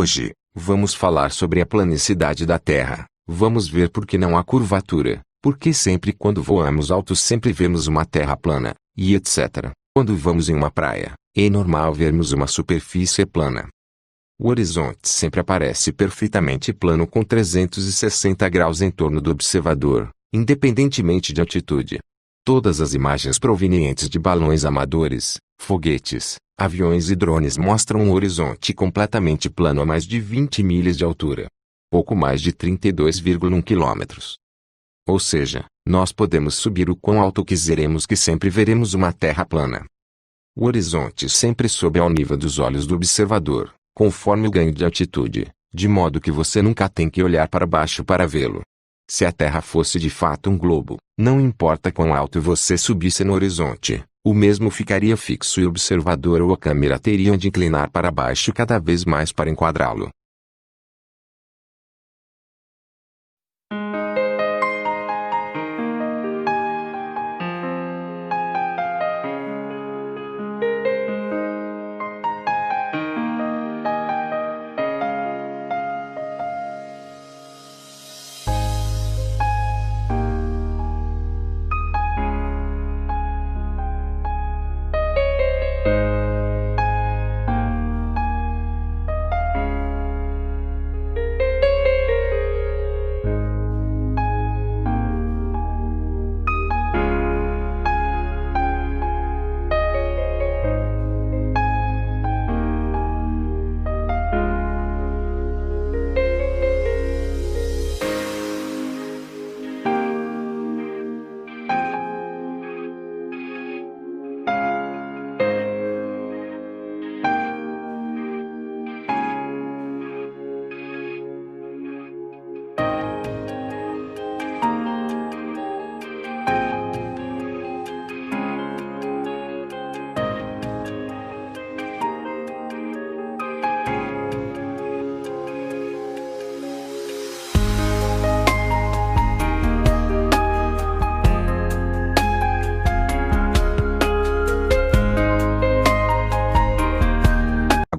Hoje, vamos falar sobre a planicidade da Terra. Vamos ver por que não há curvatura, porque sempre quando voamos alto sempre vemos uma terra plana, e etc. Quando vamos em uma praia, é normal vermos uma superfície plana. O horizonte sempre aparece perfeitamente plano com 360 graus em torno do observador, independentemente de altitude. Todas as imagens provenientes de balões amadores, foguetes, aviões e drones mostram um horizonte completamente plano a mais de 20 milhas de altura. Pouco mais de 32,1 quilômetros. Ou seja, nós podemos subir o quão alto quiseremos que sempre veremos uma terra plana. O horizonte sempre sobe ao nível dos olhos do observador, conforme o ganho de altitude, de modo que você nunca tem que olhar para baixo para vê-lo. Se a Terra fosse de fato um globo, não importa quão alto você subisse no horizonte, o mesmo ficaria fixo e o observador ou a câmera teriam de inclinar para baixo cada vez mais para enquadrá-lo.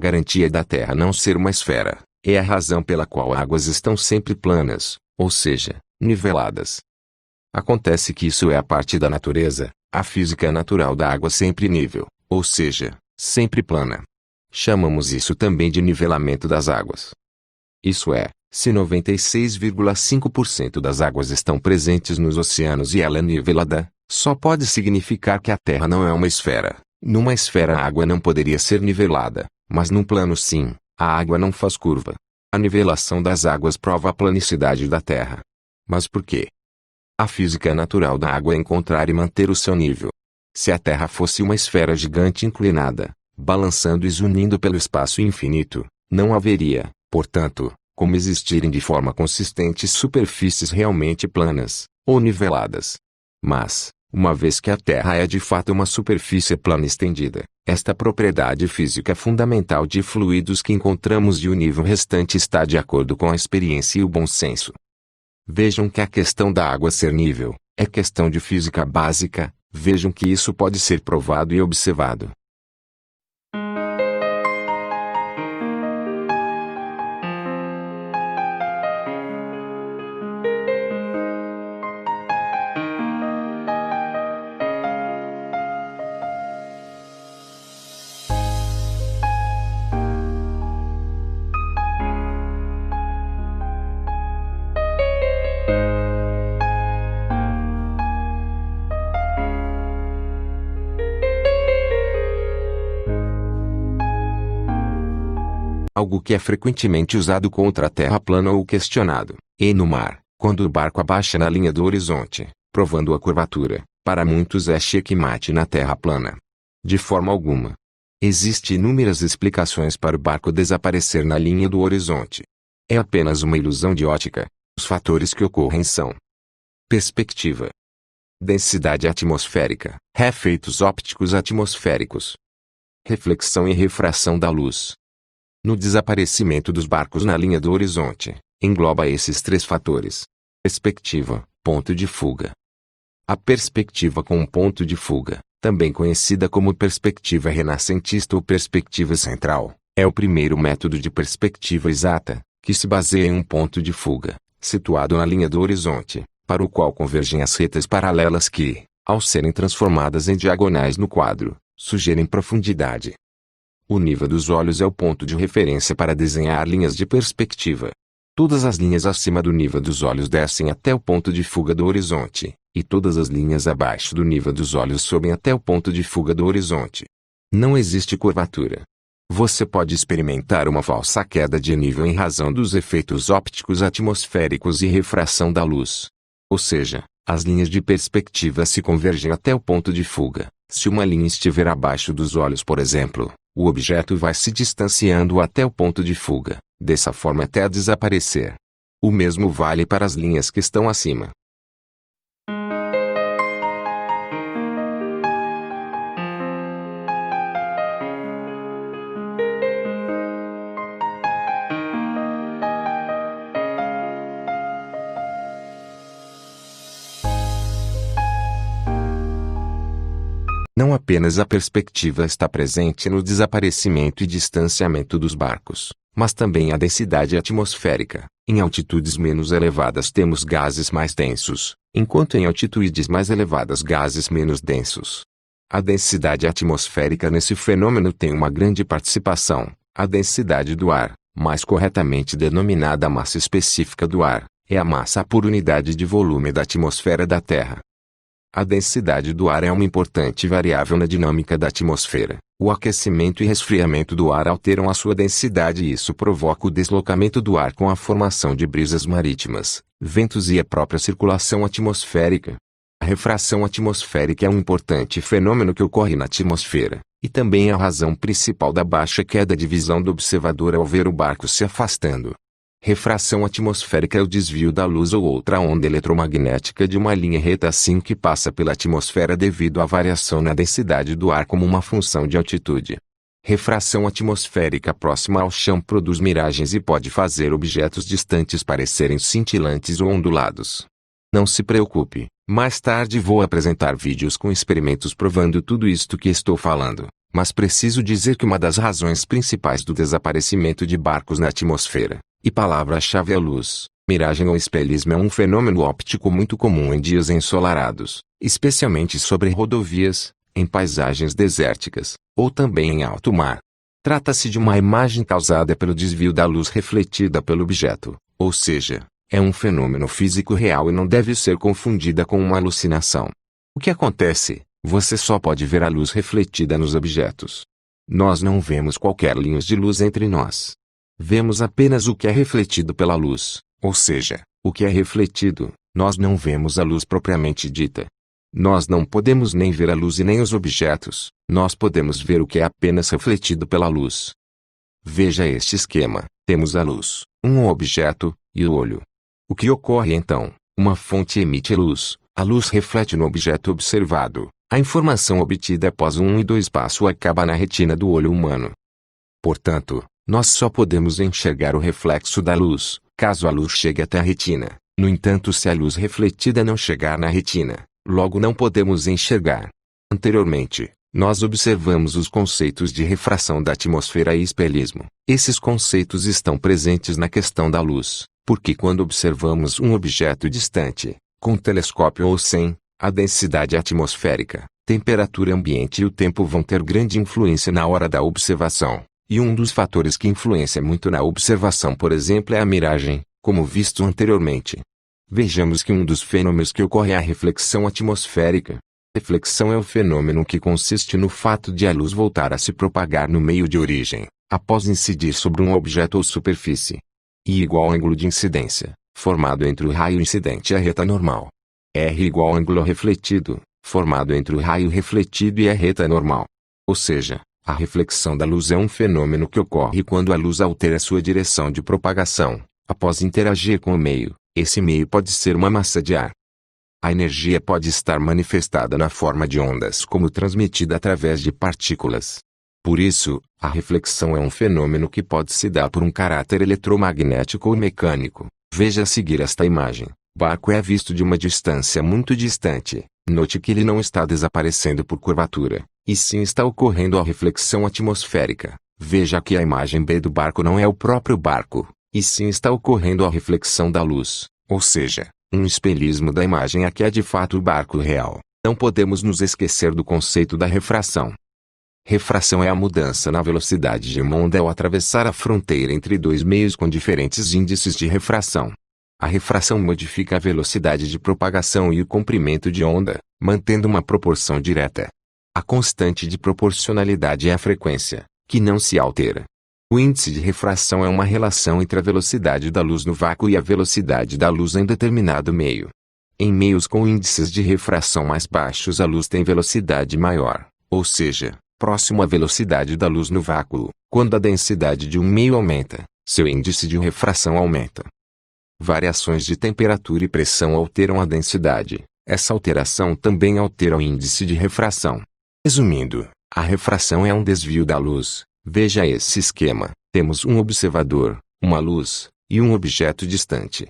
A garantia da Terra não ser uma esfera é a razão pela qual águas estão sempre planas, ou seja, niveladas. Acontece que isso é a parte da natureza, a física natural da água sempre nível, ou seja, sempre plana. Chamamos isso também de nivelamento das águas. Isso é, se 96,5% das águas estão presentes nos oceanos e ela é nivelada, só pode significar que a Terra não é uma esfera. Numa esfera a água não poderia ser nivelada, mas num plano sim, a água não faz curva. A nivelação das águas prova a planicidade da Terra. Mas por quê? A física natural da água é encontrar e manter o seu nível. Se a Terra fosse uma esfera gigante inclinada, balançando e zunindo pelo espaço infinito, não haveria, portanto, como existirem de forma consistente superfícies realmente planas, ou niveladas. Mas, uma vez que a Terra é de fato uma superfície plana estendida, esta propriedade física fundamental de fluidos que encontramos e o nível restante está de acordo com a experiência e o bom senso. Vejam que a questão da água ser nível é questão de física básica, vejam que isso pode ser provado e observado. Algo que é frequentemente usado contra a Terra plana ou questionado, e no mar, quando o barco abaixa na linha do horizonte, provando a curvatura, para muitos é checkmate na Terra plana. De forma alguma. Existem inúmeras explicações para o barco desaparecer na linha do horizonte. É apenas uma ilusão de ótica. Os fatores que ocorrem são: perspectiva, densidade atmosférica, efeitos ópticos atmosféricos, reflexão e refração da luz. No desaparecimento dos barcos na linha do horizonte, engloba esses três fatores. Perspectiva, ponto de fuga. A perspectiva com um ponto de fuga, também conhecida como perspectiva renascentista ou perspectiva central, É o primeiro método de perspectiva exata, que se baseia em um ponto de fuga, situado na linha do horizonte, para o qual convergem as retas paralelas que, ao serem transformadas em diagonais no quadro, sugerem profundidade. O nível dos olhos é o ponto de referência para desenhar linhas de perspectiva. Todas as linhas acima do nível dos olhos descem até o ponto de fuga do horizonte, e todas as linhas abaixo do nível dos olhos sobem até o ponto de fuga do horizonte. Não existe curvatura. Você pode experimentar uma falsa queda de nível em razão dos efeitos ópticos atmosféricos e refração da luz. Ou seja, as linhas de perspectiva se convergem até o ponto de fuga. Se uma linha estiver abaixo dos olhos, por exemplo, o objeto vai se distanciando até o ponto de fuga, dessa forma até desaparecer. O mesmo vale para as linhas que estão acima. Não apenas a perspectiva está presente no desaparecimento e distanciamento dos barcos, mas também a densidade atmosférica. Em altitudes menos elevadas temos gases mais densos, enquanto em altitudes mais elevadas gases menos densos. A densidade atmosférica nesse fenômeno tem uma grande participação. A densidade do ar, mais corretamente denominada massa específica do ar, é a massa por unidade de volume da atmosfera da Terra. A densidade do ar é uma importante variável na dinâmica da atmosfera. O aquecimento e resfriamento do ar alteram a sua densidade e isso provoca o deslocamento do ar com a formação de brisas marítimas, ventos e a própria circulação atmosférica. A refração atmosférica é um importante fenômeno que ocorre na atmosfera, e também é a razão principal da baixa queda de visão do observador ao ver o barco se afastando. Refração atmosférica é o desvio da luz ou outra onda eletromagnética de uma linha reta assim que passa pela atmosfera devido à variação na densidade do ar como uma função de altitude. Refração atmosférica próxima ao chão produz miragens e pode fazer objetos distantes parecerem cintilantes ou ondulados. Não se preocupe, mais tarde vou apresentar vídeos com experimentos provando tudo isto que estou falando, mas preciso dizer que uma das razões principais do desaparecimento de barcos na atmosfera, e palavra-chave é luz, miragem ou espelhismo é um fenômeno óptico muito comum em dias ensolarados, especialmente sobre rodovias, em paisagens desérticas, ou também em alto mar. Trata-se de uma imagem causada pelo desvio da luz refletida pelo objeto, ou seja, é um fenômeno físico real e não deve ser confundida com uma alucinação. O que acontece? Você só pode ver a luz refletida nos objetos. Nós não vemos qualquer linha de luz entre nós. Vemos apenas o que é refletido pela luz, ou seja, o que é refletido, nós não vemos a luz propriamente dita. Nós não podemos nem ver a luz e nem os objetos, nós podemos ver o que é apenas refletido pela luz. Veja este esquema, temos a luz, um objeto, e o olho. O que ocorre então? Uma fonte emite luz, a luz reflete no objeto observado, a informação obtida após 1 e 2 passo acaba na retina do olho humano. Portanto, nós só podemos enxergar o reflexo da luz, caso a luz chegue até a retina. No entanto, se a luz refletida não chegar na retina, logo não podemos enxergar. Anteriormente, nós observamos os conceitos de refração da atmosfera e espelhismo. Esses conceitos estão presentes na questão da luz, porque quando observamos um objeto distante, com telescópio ou sem, a densidade atmosférica, temperatura ambiente e o tempo vão ter grande influência na hora da observação. E um dos fatores que influencia muito na observação, por exemplo, é a miragem, como visto anteriormente. Vejamos que um dos fenômenos que ocorre é a reflexão atmosférica. Reflexão é o fenômeno que consiste no fato de a luz voltar a se propagar no meio de origem, após incidir sobre um objeto ou superfície. I igual ao ângulo de incidência, formado entre o raio incidente e a reta normal. R igual ao ângulo refletido, formado entre o raio refletido e a reta normal. Ou seja, a reflexão da luz é um fenômeno que ocorre quando a luz altera sua direção de propagação, após interagir com o meio. Esse meio pode ser uma massa de ar. A energia pode estar manifestada na forma de ondas como transmitida através de partículas. Por isso, a reflexão é um fenômeno que pode se dar por um caráter eletromagnético ou mecânico. Veja a seguir esta imagem. O barco é visto de uma distância muito distante. Note que ele não está desaparecendo por curvatura, e sim está ocorrendo a reflexão atmosférica. Veja que a imagem B do barco não é o próprio barco, e sim está ocorrendo a reflexão da luz, ou seja, um espelhismo da imagem a que é de fato o barco real. Não podemos nos esquecer do conceito da refração. Refração é a mudança na velocidade de uma onda ao atravessar a fronteira entre dois meios com diferentes índices de refração. A refração modifica a velocidade de propagação e o comprimento de onda, mantendo uma proporção direta. A constante de proporcionalidade é a frequência, que não se altera. O índice de refração é uma relação entre a velocidade da luz no vácuo e a velocidade da luz em determinado meio. Em meios com índices de refração mais baixos, a luz tem velocidade maior, ou seja, próximo à velocidade da luz no vácuo. Quando a densidade de um meio aumenta, seu índice de refração aumenta. Variações de temperatura e pressão alteram a densidade. Essa alteração também altera o índice de refração. Resumindo, a refração é um desvio da luz. Veja esse esquema. Temos um observador, uma luz, e um objeto distante.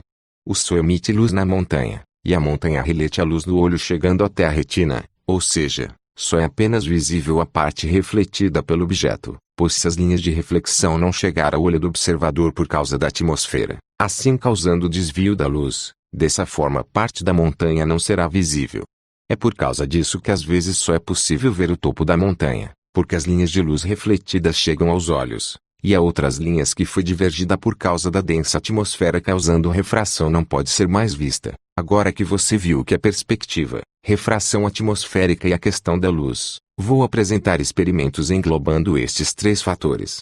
O sol emite luz na montanha, e a montanha reflete a luz do olho chegando até a retina, ou seja, só é apenas visível a parte refletida pelo objeto, pois se as linhas de reflexão não chegar ao olho do observador por causa da atmosfera, assim causando o desvio da luz, dessa forma parte da montanha não será visível. É por causa disso que às vezes só é possível ver o topo da montanha, porque as linhas de luz refletidas chegam aos olhos, e há outras linhas que foi divergida por causa da densa atmosfera causando refração não pode ser mais vista. Agora que você viu que a perspectiva, refração atmosférica e a questão da luz, vou apresentar experimentos englobando estes três fatores.